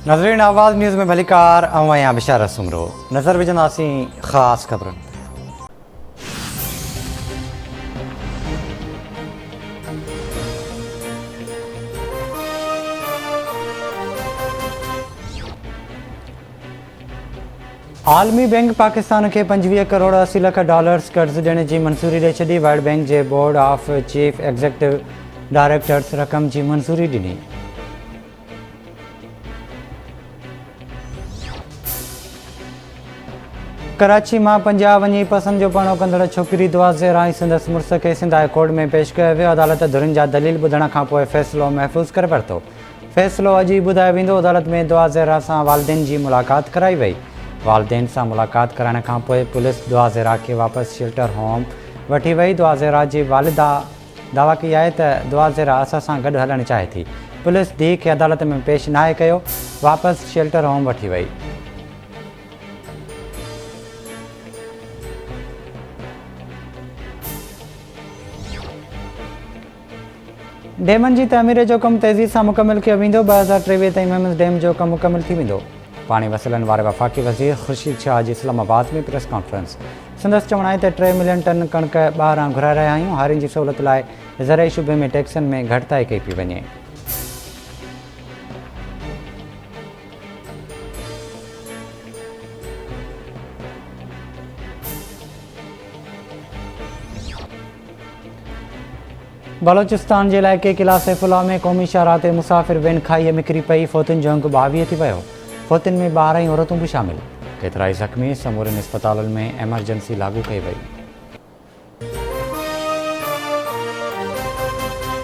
नज़रीन आवाज़ न्यूज़ में भलीकार अवैया बिशारत सुमरो नज़र विझंदासीं ख़ासि ख़बरुनि। आलमी बैंक पाकिस्तान के 25 करोड़ 80 लख डॉलर्स कर्ज़ ॾियण जी मंज़ूरी ॾेई छॾी। वर्ल्ड बैंक के board of chief executive directors रक़म की मंज़ूरी ॾिनी। कराची में पंजाब वही पसंद जो पणो कंदड़ छोकरी दुआ ज़हरा ऐं संदसि मुड़ुस खे सिंध हाई कोर्ट में पेश कयो वियो। अदालत धुरियुनि जा दलील ॿुधण खां पोइ फ़ैसिलो महफ़ूज़ करे वरितो। फ़ैसिलो अॼु ई ॿुधायो वेंदो। अदालत में दुआ ज़हरा सां वालिदैन जी मुलाक़ात कराई वई। वालिदैन सां मुलाक़ात कराइण खां पोइ पुलिस दुआ ज़हरा खे वापसि शेल्टर होम वठी वई। दुआ ज़हरा जी वालिदा दावा कई आहे त दुआ ज़हरा असां सां गॾु हलणु चाहे थी। पुलिस धीउ खे अदालत में पेश नाहे कयो, वापसि शेल्टर होम वठी वई। डेमनि जी तमीर जो कमु तेज़ी सां मुकमिल कयो वेंदो। 2023 ताईं मेमन्स डैम जो कमु मुकमिल थी वेंदो। पाणी वसीलनि वारे वफ़ाक़ी वज़ीर ख़ुर्शीद शाह जी इस्लामाबाद में प्रेस कॉन्फ्रेंस। संदसि चवणु आहे त 3 मिलियन टन कणिक ॿाहिरां घुराए रहिया आहियूं। हारियुनि जी सहूलियत लाइ ज़रई शूबे में टैक्सनि में घटिताई कई पई वञे। बलोचिस्तान के इलाइक़े किला सैफुल्ला में क़ौमी शाहराह ते मुसाफ़िर वेन खाईअ में किरी पई। फ़ौतियुनि जो अंक 22 थी वियो। फ़ौतियुनि में 12 औरतूं भी शामिल। केतिरा ई ज़ख़्मी। समूरनि अस्पतालुनि में एमरजेंसी लागू कई वई।